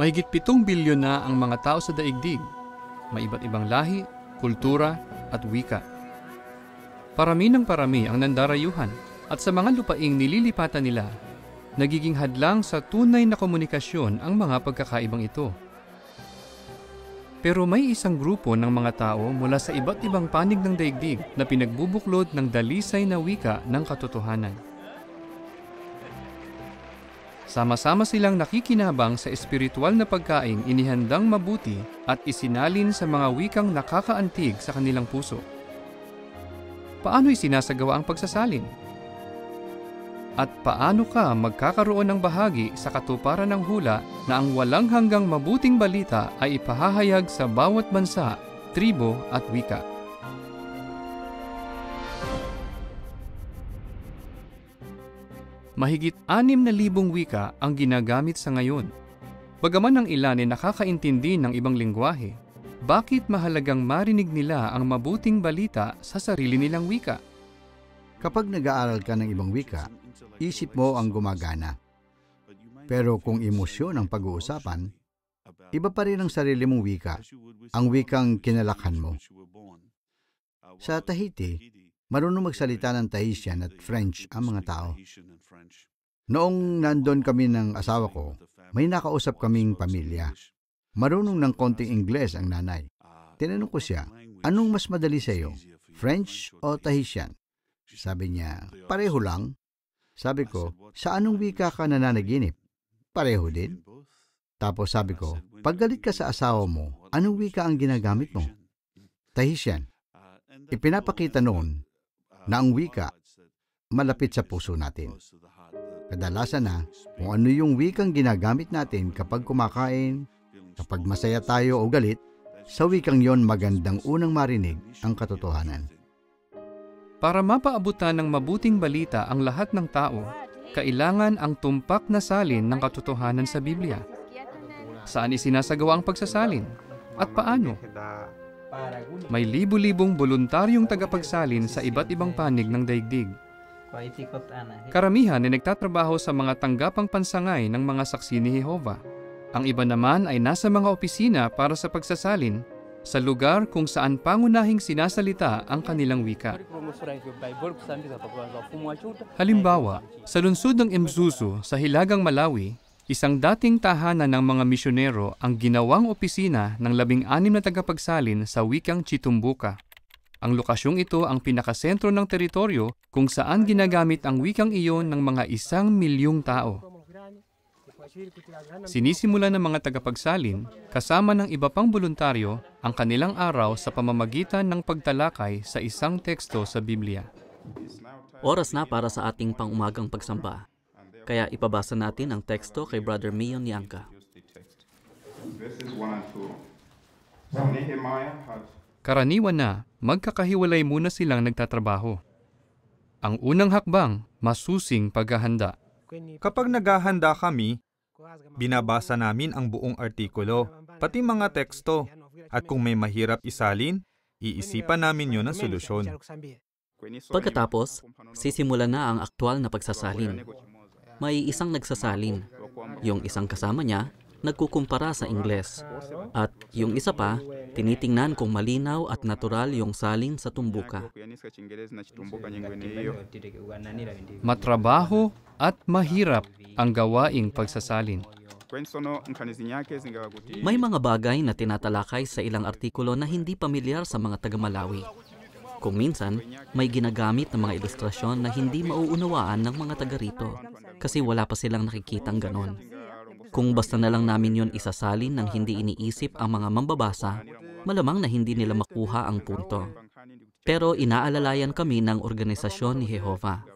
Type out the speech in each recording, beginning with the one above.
Mahigit 7 bilyon na ang mga tao sa daigdig. May iba't ibang lahi, kultura at wika. Parami ng parami ang nandarayuhan at sa mga lupaing nililipatan nila, nagiging hadlang sa tunay na komunikasyon ang mga pagkakaibang ito. Pero may isang grupo ng mga tao mula sa iba't ibang panig ng daigdig na pinagbubuklod ng dalisay na wika ng katotohanan. Sama-sama silang nakikinabang sa espiritual na pagkaing inihandang mabuti at isinalin sa mga wikang nakakaantig sa kanilang puso. Paano isinasagawa ang pagsasalin? At paano ka magkakaroon ng bahagi sa katuparan ng hula na ang walang hanggang mabuting balita ay ipahahayag sa bawat bansa, tribo at wika? Mahigit 6,000 wika ang ginagamit sa ngayon. Bagaman ang ilan ay nakakaintindi ng ibang lingwahe, bakit mahalagang marinig nila ang mabuting balita sa sarili nilang wika? Kapag nag-aaral ka ng ibang wika, isip mo ang gumagana. Pero kung emosyon ang pag-uusapan, iba pa rin ang sarili mong wika, ang wikang kinalakhan mo. Sa Tahiti, marunong magsalita ng Tahitian at French ang mga tao. Noong nandun kami ng asawa ko, may nakausap kaming pamilya. Marunong ng konting Ingles ang nanay. Tinanong ko siya, anong mas madali sa iyo, French o Tahitian? Sabi niya, pareho lang. Sabi ko, sa anong wika ka nananaginip? Pareho din. Tapos sabi ko, pag galit ka sa asawa mo, anong wika ang ginagamit mo? Tahitian. Ipinapakita noon na ang wika malapit sa puso natin. Kadalasan na kung ano yung wikang ginagamit natin kapag kumakain, kapag masaya tayo o galit, sa wikang yon magandang unang marinig ang katotohanan. Para mapaabutan ng mabuting balita ang lahat ng tao, kailangan ang tumpak na salin ng katotohanan sa Biblia. Saan isinasagawa ang pagsasalin? At paano? May libu-libong voluntaryong tagapagsalin sa iba't ibang panig ng daigdig. Karamihan ay nagtatrabaho sa mga tanggapang pansangay ng mga saksi ni Jehovah. Ang iba naman ay nasa mga opisina para sa pagsasalin sa lugar kung saan pangunahing sinasalita ang kanilang wika. Halimbawa, sa lungsod ng Mzuzu sa Hilagang Malawi, isang dating tahanan ng mga misyonero ang ginawang opisina ng 16 na tagapagsalin sa wikang Chitumbuka. Ang lokasyong ito ang pinakasentro ng teritoryo kung saan ginagamit ang wikang iyon ng mga 1,000,000 tao. Sinisimula ng mga tagapagsalin, kasama ng iba pang voluntaryo, ang kanilang araw sa pamamagitan ng pagtalakay sa isang teksto sa Biblia. Oras na para sa ating pang-umagang pagsamba. Kaya ipabasa natin ang teksto kay Brother Mion Niangka. Karaniwan na, magkakahiwalay muna silang nagtatrabaho. Ang unang hakbang, masusing paghahanda. Kapag naghahanda kami, binabasa namin ang buong artikulo, pati mga teksto, at kung may mahirap isalin, iisipan namin yun ang solusyon. Pagkatapos, sisimulan na ang aktwal na pagsasalin. May isang nagsasalin. Yung isang kasama niya, nagkukumpara sa Ingles. At yung isa pa, tinitingnan kung malinaw at natural yung salin sa tumbuka. Matrabaho at mahirap ang gawaing pagsasalin. May mga bagay na tinatalakay sa ilang artikulo na hindi pamilyar sa mga taga-Malawi. Kung minsan, may ginagamit ng mga ilustrasyon na hindi mauunawaan ng mga taga rito kasi wala pa silang nakikitang ganon. Kung basta na lang namin yon isasalin ng hindi iniisip ang mga mambabasa, malamang na hindi nila makuha ang punto. Pero inaalalayan kami ng organisasyon ni Jehovah.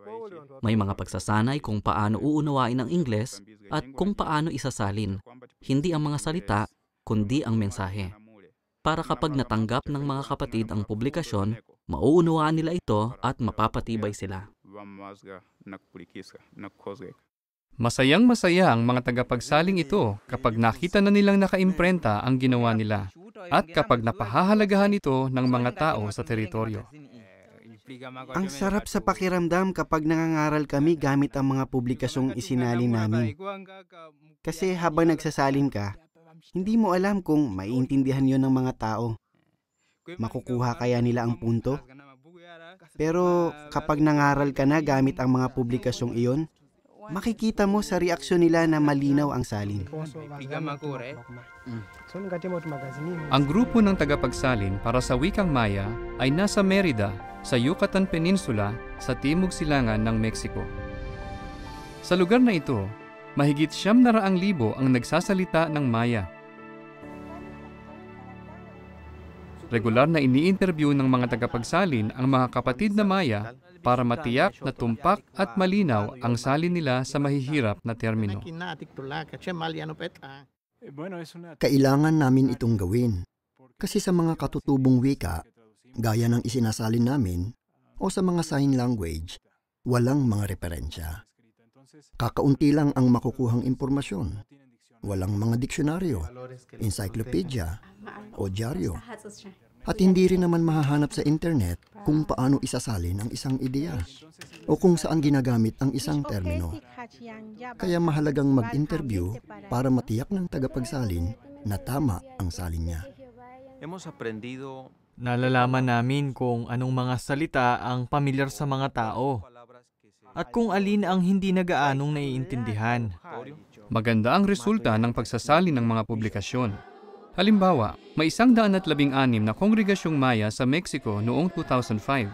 May mga pagsasanay kung paano uunawain ang Ingles at kung paano isasalin, hindi ang mga salita, kundi ang mensahe. Para kapag natanggap ng mga kapatid ang publikasyon, mauunawaan nila ito at mapapatibay sila. Masayang-masaya ang mga tagapagsaling ito kapag nakita na nilang nakaimprenta ang ginawa nila at kapag napahahalagahan ito ng mga tao sa teritoryo. Ang sarap sa pakiramdam kapag nangangaral kami gamit ang mga publikasyong isinalin namin. Kasi habang nagsasalin ka, Hindi mo alam kung maiintindihan yon ng mga tao. Makukuha kaya nila ang punto? Pero kapag nangaral ka na gamit ang mga publikasyong iyon, makikita mo sa reaksyon nila na malinaw ang salin. Ang grupo ng tagapagsalin para sa wikang Maya ay nasa Merida, sa Yucatan Peninsula, sa timog silangan ng Mexico. Sa lugar na ito, mahigit 700,000 ang nagsasalita ng Maya. Regular na ini-interview ng mga tagapagsalin ang mga kapatid na Maya para matiyak na tumpak at malinaw ang salin nila sa mahihirap na termino. Kailangan namin itong gawin. Kasi sa mga katutubong wika, gaya ng isinasalin namin, o sa mga sign language, walang mga referensya. Kakaunti lang ang makukuhang impormasyon. Walang mga diksyonaryo, encyclopedia, o dyaryo. At hindi rin naman mahahanap sa internet kung paano isasalin ang isang ideya o kung saan ginagamit ang isang termino. Kaya mahalagang mag-interview para matiyak ng tagapagsalin na tama ang salin niya. Nalalaman namin kung anong mga salita ang pamilyar sa mga tao at kung alin ang hindi nagaanong naiintindihan. Maganda ang resulta ng pagsasalin ng mga publikasyon. Halimbawa, may 116 na kongregasyong Maya sa Mexico noong 2005.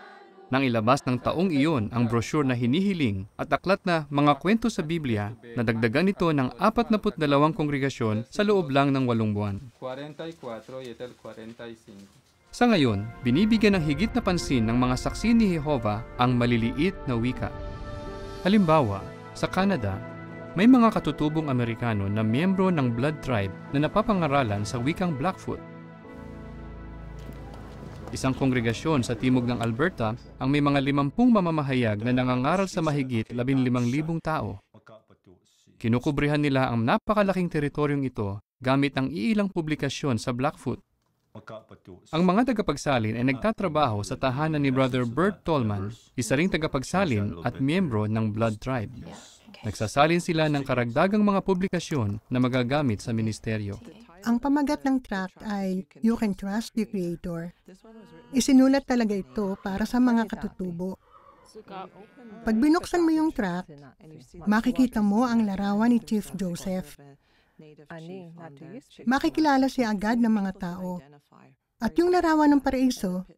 Nang ilabas ng taong iyon ang brochure na hinihiling at aklat na mga kwento sa Biblia, nadagdagan ito ng 42 kongregasyon sa loob lang ng 8 buwan. Sa ngayon, binibigyan ng higit na pansin ng mga saksi ni Jehovah ang maliliit na wika. Halimbawa, sa Canada, may mga katutubong Amerikano na miyembro ng Blood Tribe na napapangaralan sa wikang Blackfoot. Isang kongregasyon sa timog ng Alberta ang may mga 50 mamamahayag na nangangaral sa mahigit 15,000 tao. Kinukubrihan nila ang napakalaking teritoryong ito gamit ang iilang publikasyon sa Blackfoot. Ang mga tagapagsalin ay nagtatrabaho sa tahanan ni Brother Bert Tolman, isa ring tagapagsalin at miyembro ng Blood Tribe. Nagsasalin sila ng karagdagang mga publikasyon na magagamit sa ministeryo. Ang pamagat ng tract ay You Can Trust the Creator. Isinulat talaga ito para sa mga katutubo. Pag binuksan mo yung tract, makikita mo ang larawan ni Chief Joseph. Makikilala siya agad ng mga tao. At yung larawan ng paraiso,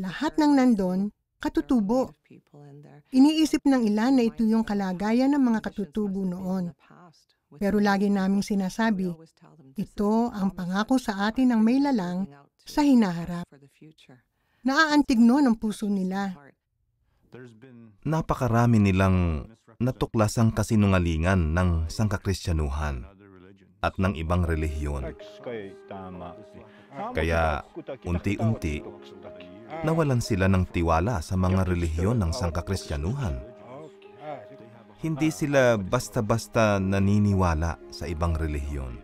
lahat ng nandun, katutubo. Iniisip ng ilan na ito yung kalagayan ng mga katutubo noon. Pero lagi naming sinasabi, ito ang pangako sa atin ng may lalang sa hinaharap. Naaantig noon ang puso nila. Napakarami nilang natuklasang kasinungalingan ng sangkakristyanuhan at ng ibang relihiyon. Kaya unti-unti, nawalan sila ng tiwala sa mga relihiyon ng sangkakristyanuhan. Hindi sila basta-basta naniniwala sa ibang relihiyon.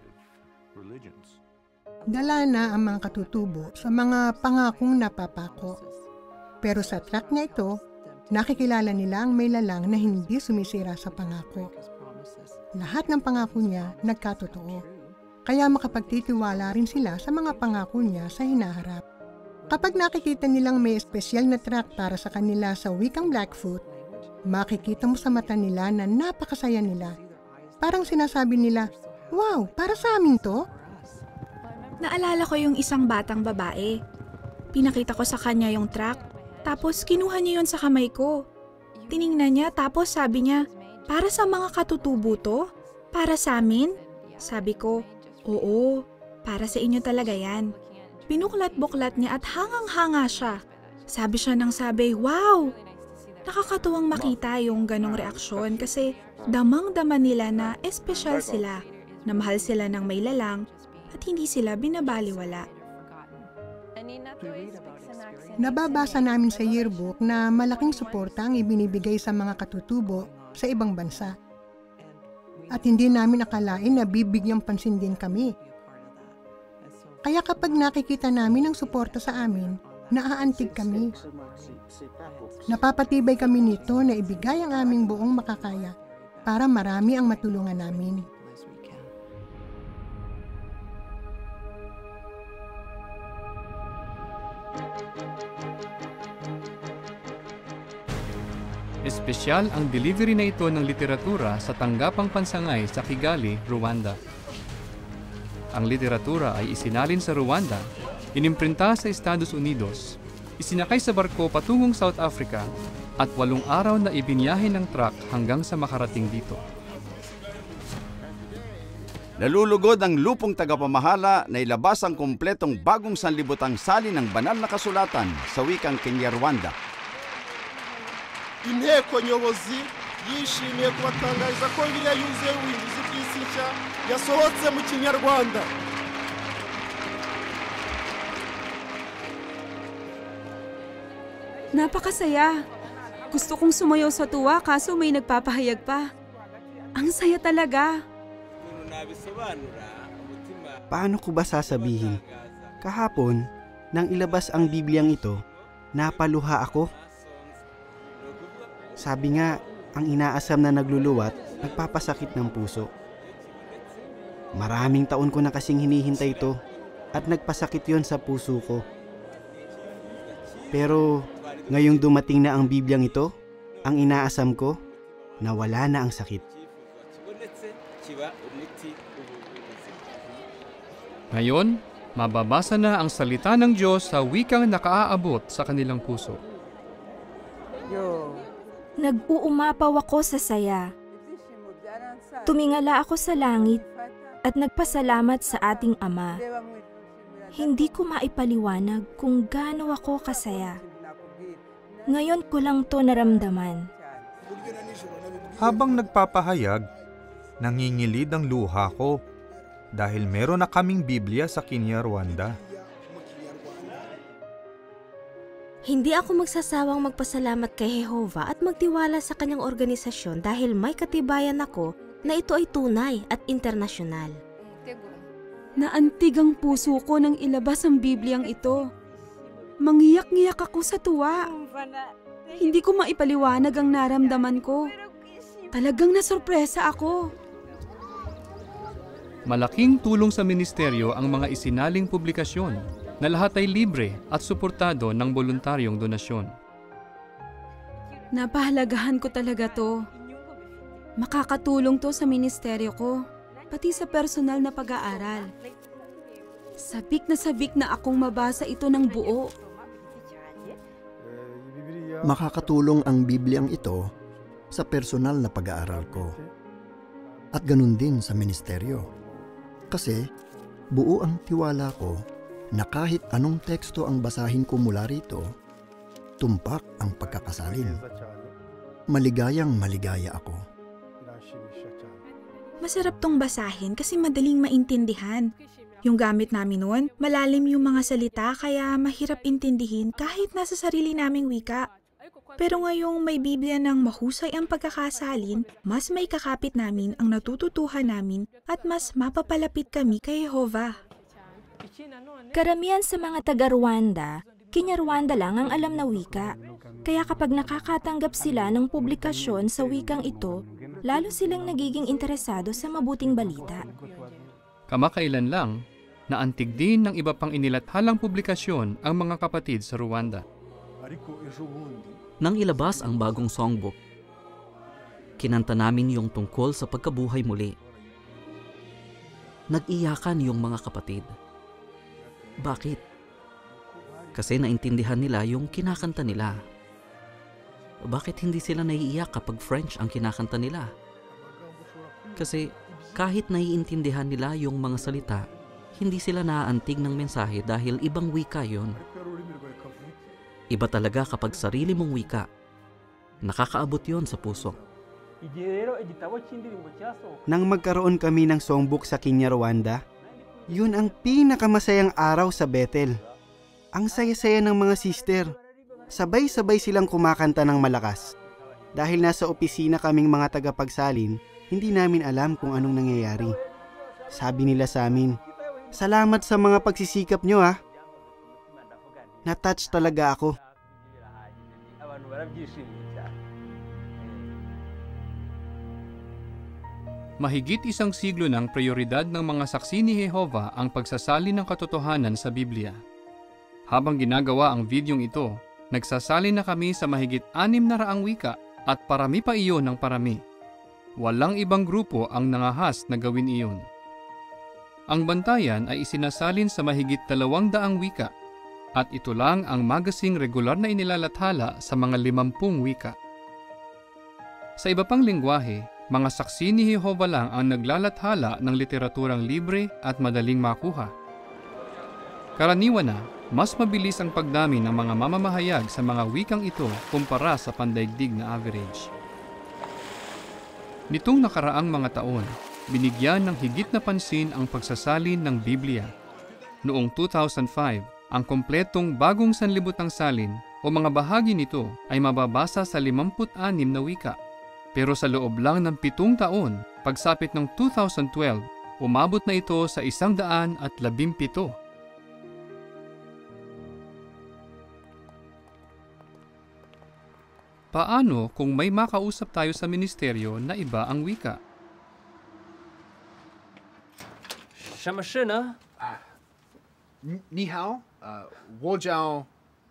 Dala na ang mga katutubo sa mga pangakong napapako. Pero sa tract na ito, nakikilala nila ang may lalang na hindi sumisira sa pangako. Lahat ng pangako niya nagkatotoo. Kaya makapagtitiwala rin sila sa mga pangako niya sa hinaharap. Kapag nakikita nilang may espesyal na tract para sa kanila sa wikang Blackfoot, makikita mo sa mata nila na napakasaya nila. Parang sinasabi nila, wow, para sa amin to? Naalala ko yung isang batang babae. Pinakita ko sa kanya yung tract, tapos kinuha niya yun sa kamay ko. Tiningnan niya, tapos sabi niya, para sa mga katutubo to? Para sa amin? Sabi ko, oo, para sa inyo talaga yan. Binuklat-buklat niya at hangang-hanga siya. Sabi siya ng sabi, wow! Nakakatuwang makita yung ganong reaksyon kasi damang-dama nila na espesyal sila, na mahal sila ng may lalang at hindi sila binabaliwala. Nababasa namin sa yearbook na malaking suporta ang ibinibigay sa mga katutubo sa ibang bansa. At hindi namin akalain na bibigyang pansin din kami. Kaya kapag nakikita namin ang suporta sa amin, naaantig kami. Napapatibay kami nito na ibigay ang aming buong makakaya para marami ang matulungan namin. Opisyal ang delivery na ito ng literatura sa tanggapang pansangay sa Kigali, Rwanda. Ang literatura ay isinalin sa Rwanda, inimprinta sa Estados Unidos, isinakay sa barko patungong South Africa, at 8 araw na ibinyahe ng truck hanggang sa makarating dito. Nalulugod ang lupong tagapamahala na ilabas ang kumpletong bagong sanlibutang salin ng banal na kasulatan sa wikang Kinyarwanda. Inteko nyobozi yishimiye kubatangariza ko Bibiliya yuzuye ubuhinduzi bw'isi nshya yasohotse mu Kinyarwanda. Napakasaya. Gusto kong sumayaw sa tuwa kaso may nagpapahayag pa. Ang saya talaga. Paano ko ba sasabihin? Kahapon, nang ilabas ang Bibliyang ito, napaluha ako. Sabi nga, ang inaasam na nagluluwat, nagpapasakit ng puso. Maraming taon ko na kasing hinihintay ito at nagpasakit yon sa puso ko. Pero ngayong dumating na ang Bibliyang ito, ang inaasam ko, nawala na ang sakit. Ngayon, mababasa na ang salita ng Diyos sa wikang nakaaabot sa kanilang puso. Nag-uumapaw ako sa saya. Tumingala ako sa langit at nagpasalamat sa ating Ama. Hindi ko maipaliwanag kung gaano ako kasaya. Ngayon ko lang to naramdaman. Habang nagpapahayag, nangingilid ang luha ko dahil meron na kaming Biblia sa Kinyarwanda. Hindi ako magsasawang magpasalamat kay Jehovah at magtiwala sa kanyang organisasyon dahil may katibayan ako na ito ay tunay at internasyonal. Naantig ang puso ko nang ilabas ang Bibliyang ito. Mangiyak-ngiyak ako sa tuwa. Hindi ko maipaliwanag ang naramdaman ko. Talagang nasurpresa ako. Malaking tulong sa ministeryo ang mga isinaling publikasyon na lahat ay libre at suportado ng voluntaryong donasyon. Napahalagahan ko talaga to. Makakatulong to sa ministeryo ko, pati sa personal na pag-aaral. Sabik na akong mabasa ito ng buo. Makakatulong ang Bibliyang ito sa personal na pag-aaral ko. At ganun din sa ministeryo. Kasi buo ang tiwala ko na kahit anong teksto ang basahin ko mula rito, tumpak ang pagkakasalin. Maligayang maligaya ako. Masarap tong basahin kasi madaling maintindihan. Yung gamit namin noon, malalim yung mga salita kaya mahirap intindihin kahit nasa sarili naming wika. Pero ngayong may Biblia ng mahusay ang pagkakasalin, mas may kakapit namin ang natututuhan namin at mas mapapalapit kami kay Jehovah. Karamihan sa mga taga-Rwanda, Kinyarwanda lang ang alam na wika. Kaya kapag nakakatanggap sila ng publikasyon sa wikang ito, lalo silang nagiging interesado sa mabuting balita. Kamakailan lang, naantig din ng iba pang inilathalang publikasyon ang mga kapatid sa Rwanda. Nang ilabas ang bagong songbook, kinanta namin yung tungkol sa pagkabuhay muli. Nag-iyakan yung mga kapatid. Bakit? Kasi naintindihan nila yung kinakanta nila. Bakit hindi sila naiiyak kapag French ang kinakanta nila? Kasi kahit naiintindihan nila yung mga salita, hindi sila naaantig ng mensahe dahil ibang wika yon. Iba talaga kapag sarili mong wika. Nakakaabot yon sa puso. Nang magkaroon kami ng songbook sa Kinyarwanda, yun ang pinakamasayang araw sa Bethel. Ang saya-saya ng mga sister. Sabay-sabay silang kumakanta ng malakas. Dahil nasa opisina kaming mga tagapagsalin, hindi namin alam kung anong nangyayari. Sabi nila sa amin, "Salamat sa mga pagsisikap nyo ha." Na-touch talaga ako. Mahigit 1 siglo ng prioridad ng mga saksi ni Jehovah ang pagsasalin ng katotohanan sa Biblia. Habang ginagawa ang videong ito, nagsasalin na kami sa mahigit 600 wika At parami pa iyon ng parami. Walang ibang grupo ang nangahas na gawin iyon. Ang bantayan ay isinasalin sa mahigit 200 wika, at ito lang ang magasing regular na inilalathala sa mga 50 wika. Sa iba pang lengguwahe, mga saksi ni Jehova lang ang naglalathala ng literaturang libre at madaling makuha. Karaniwan na, mas mabilis ang pagdami ng mga mamamahayag sa mga wikang ito kumpara sa pandaigdig na average. Nitong nakaraang mga taon, binigyan ng higit na pansin ang pagsasalin ng Biblia. Noong 2005, ang kompletong bagong sanlibutang salin o mga bahagi nito ay mababasa sa 56 na wika. Pero sa loob lang ng 7 taon, pagsapit ng 2012, umabot na ito sa 117. Paano kung may makausap tayo sa ministeryo na iba ang wika?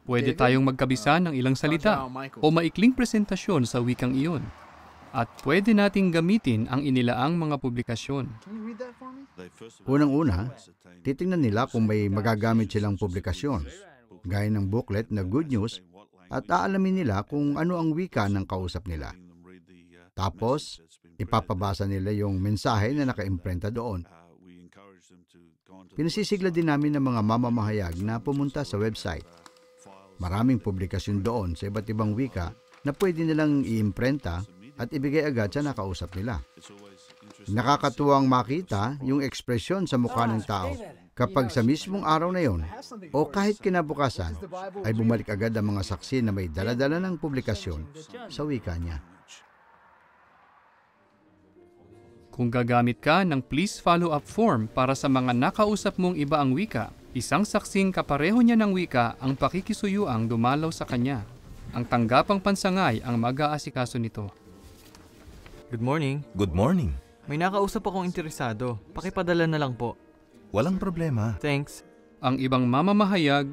Pwede tayong magkabisa ng ilang salita o maikling presentasyon sa wikang iyon. At pwede nating gamitin ang inilaang mga publikasyon. Unang-una, titingnan nila kung may magagamit silang publikasyon, gaya ng booklet na Good News, at aalamin nila kung ano ang wika ng kausap nila. Tapos, ipapabasa nila yung mensahe na nakaimprenta doon. Pinasisigla din namin ng mga mamamahayag na pumunta sa website. Maraming publikasyon doon sa iba't ibang wika na pwede nilang iimprenta at ibigay agad sa nakausap nila. Nakakatuwang makita yung ekspresyon sa mukha ng tao kapag sa mismong araw na yon o kahit kinabukasan ay bumalik agad ang mga saksi na may dala-dala ng publikasyon sa wika niya. Kung gagamit ka ng please follow up form para sa mga nakausap mong iba ang wika, isang saksing kapareho niya ng wika ang pakikisuyuang dumalaw sa kanya. Ang tanggapang pansangay ang mag-aasikaso nito. Good morning. Good morning. May nakausap akong interesado. Pakipadala na lang po. Walang problema. Thanks. Ang ibang mamamahayag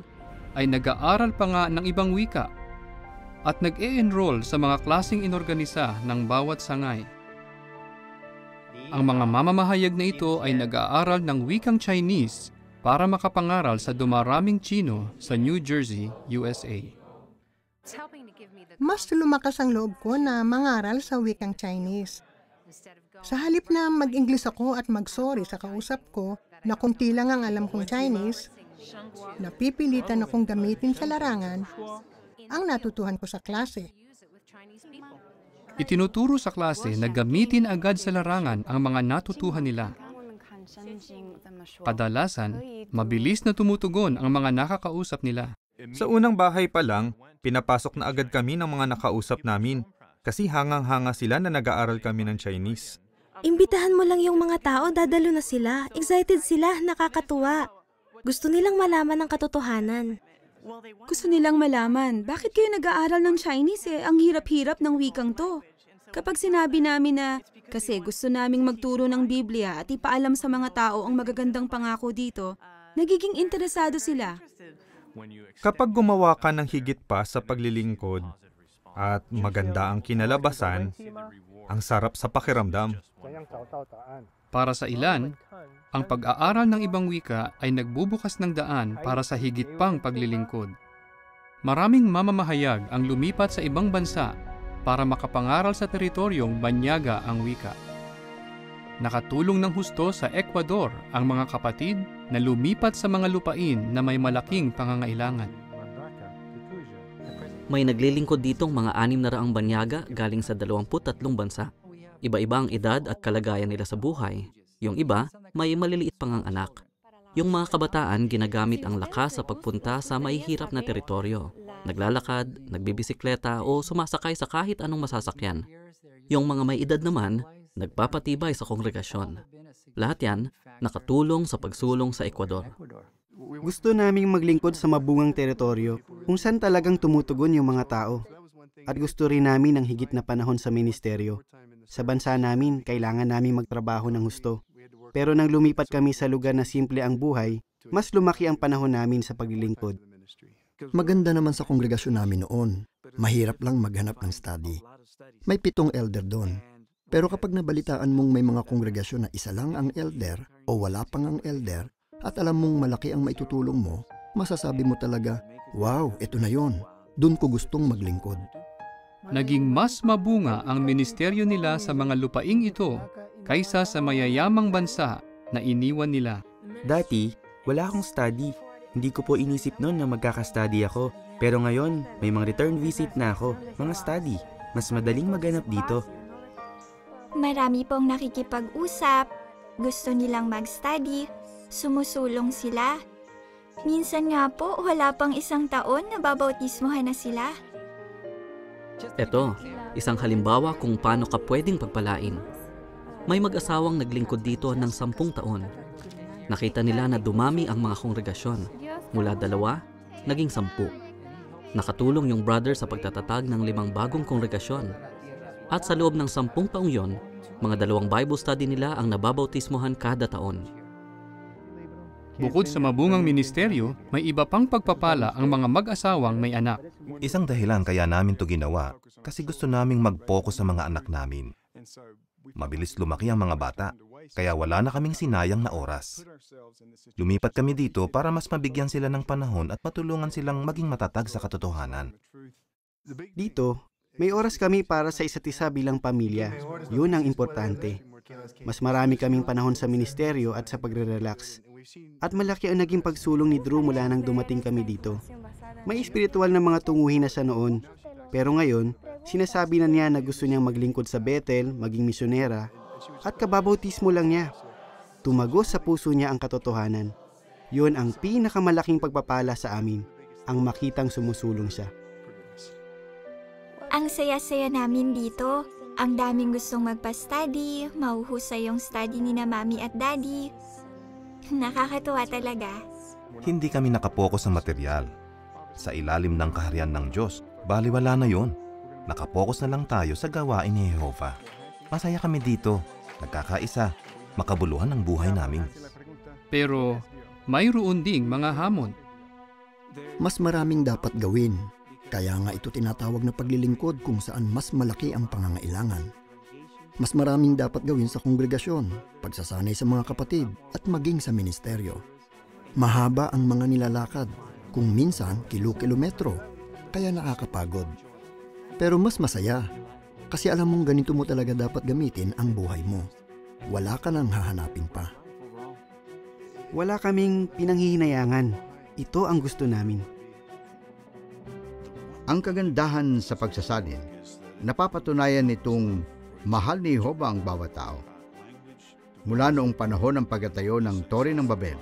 ay nag-aaral pa nga ng ibang wika at nag-e-enroll sa mga klaseng inorganisa ng bawat sangay. Ang mga mamamahayag na ito ay nag-aaral ng wikang Chinese para makapangaral sa dumaraming Chino sa New Jersey, USA. Mas lumakas ang loob ko na mangaral sa wikang Chinese. Sa halip na mag-Ingles ako at mag-sorry sa kausap ko na kunti lang ang alam kong Chinese, napipilitan akong gamitin sa larangan ang natutuhan ko sa klase. Itinuturo sa klase na gamitin agad sa larangan ang mga natutuhan nila. Kadalasan, mabilis na tumutugon ang mga nakakausap nila. Sa unang bahay pa lang, pinapasok na agad kami ng mga nakausap namin kasi hangang-hanga sila na nag-aaral kami ng Chinese. Imbitahan mo lang yung mga tao, dadalo na sila. Excited sila, nakakatuwa. Gusto nilang malaman ang katotohanan. Gusto nilang malaman, bakit kayo nag-aaral ng Chinese Ang hirap-hirap ng wikang to. Kapag sinabi namin na, kasi gusto naming magturo ng Biblia at ipaalam sa mga tao ang magagandang pangako dito, nagiging interesado sila. Kapag gumawa ka ng higit pa sa paglilingkod at maganda ang kinalabasan, ang sarap sa pakiramdam. Para sa ilan, ang pag-aaral ng ibang wika ay nagbubukas ng daan para sa higit pang paglilingkod. Maraming mamamahayag ang lumipat sa ibang bansa para makapangaral sa teritoryong banyaga ang wika. Nakatulong ng husto sa Ecuador ang mga kapatid na lumipat sa mga lupain na may malaking pangangailangan. May naglilingkod ditong mga 600 banyaga galing sa 23 bansa. Iba-iba ang edad at kalagayan nila sa buhay. Yung iba, may maliliit pang ang anak. Yung mga kabataan ginagamit ang lakas sa pagpunta sa mahihirap na teritoryo. Naglalakad, nagbibisikleta o sumasakay sa kahit anong masasakyan. Yung mga may edad naman, nagpapatibay sa kongregasyon. Lahat yan, nakatulong sa pagsulong sa Ecuador. Gusto naming maglingkod sa mabungang teritoryo kung saan talagang tumutugon yung mga tao. At gusto rin namin ng higit na panahon sa ministeryo. Sa bansa namin, kailangan namin magtrabaho ng husto. Pero nang lumipat kami sa lugar na simple ang buhay, mas lumaki ang panahon namin sa paglilingkod. Maganda naman sa kongregasyon namin noon. Mahirap lang maghanap ng study. May 7 elder doon. Pero kapag nabalitaan mong may mga kongregasyon na isa lang ang elder o wala pang ang elder at alam mong malaki ang maitutulong mo, masasabi mo talaga, wow, eto na yon. Doon ko gustong maglingkod. Naging mas mabunga ang ministeryo nila sa mga lupaing ito kaysa sa mayayamang bansa na iniwan nila. Dati, wala akong study. Hindi ko po inisip noon na magkaka-study ako. Pero ngayon, may mga return visit na ako, mga study. Mas madaling maganap dito. Marami pong nakikipag-usap, gusto nilang mag-study, sumusulong sila. Minsan nga po, wala pang 1 taon na babautismohan na sila. Ito, isang halimbawa kung paano ka pwedeng pagpalain. May mag-asawang naglingkod dito ng 10 taon. Nakita nila na dumami ang mga kongregasyon. Mula 2, naging 10. Nakatulong yung brother sa pagtatatag ng 5 bagong kongregasyon. At sa loob ng 10 taong yon, mga 2 Bible study nila ang nababautismohan kada taon. Bukod sa mabungang ministeryo, may iba pang pagpapala ang mga mag-asawang may anak. Isang dahilan kaya namin to ginawa kasi gusto naming mag-focus sa mga anak namin. Mabilis lumaki ang mga bata, kaya wala na kaming sinayang na oras. Lumipat kami dito para mas mabigyan sila ng panahon at matulungan silang maging matatag sa katotohanan. Dito, may oras kami para sa isa't isa bilang pamilya. Yun ang importante. Mas marami kaming panahon sa ministeryo at sa pagre-relax. At malaki ang naging pagsulong ni Drew mula nang dumating kami dito. May espiritual na mga tunguhin na siya noon. Pero ngayon, sinasabi na niya na gusto niyang maglingkod sa Bethel, maging misyonera, at kababautismo lang niya. Tumagos sa puso niya ang katotohanan. Yun ang pinakamalaking pagpapala sa amin, ang makitang sumusulong siya. Ang saya-saya namin dito. Ang daming gustong magpa-study, mauhusay yung study ni na mami at daddy. Nakakatuwa talaga. Hindi kami nakapokus sa material. Sa ilalim ng kaharian ng Diyos, baliwala na yon. Nakapokus na lang tayo sa gawain ni Jehovah. Masaya kami dito, nagkakaisa, makabuluhan ang buhay namin. Pero mayroon ding mga hamon. Mas maraming dapat gawin. Kaya nga ito tinatawag na paglilingkod kung saan mas malaki ang pangangailangan. Mas maraming dapat gawin sa kongregasyon, pagsasanay sa mga kapatid, at maging sa ministeryo. Mahaba ang mga nilalakad, kung minsan kilo-kilometro, kaya nakakapagod. Pero mas masaya, kasi alam mong ganito mo talaga dapat gamitin ang buhay mo. Wala ka nang hahanapin pa. Wala kaming pinanghihinayangan. Ito ang gusto namin. Ang kagandahan sa pagsasalin, napapatunayan nitong mahal ni Jehovah ang bawat tao. Mula noong panahon ng pagtatayo ng Tore ng Babel,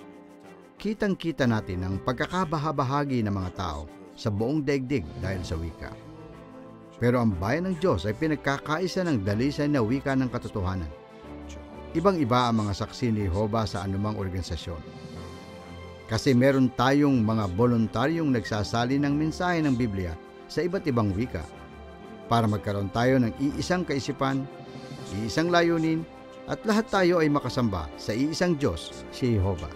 kitang-kita natin ang pagkakabahabahagi ng mga tao sa buong daigdig dahil sa wika. Pero ang bayan ng Diyos ay pinagkakaisa ng dalisay na wika ng katotohanan. Ibang-iba ang mga saksi ni Jehovah sa anumang organisasyon. Kasi meron tayong mga voluntaryong nagsasalin ng mensahe ng Biblia sa iba't ibang wika para magkaroon tayo ng iisang kaisipan, iisang layunin, at lahat tayo ay makasamba sa iisang Diyos, si Jehovah.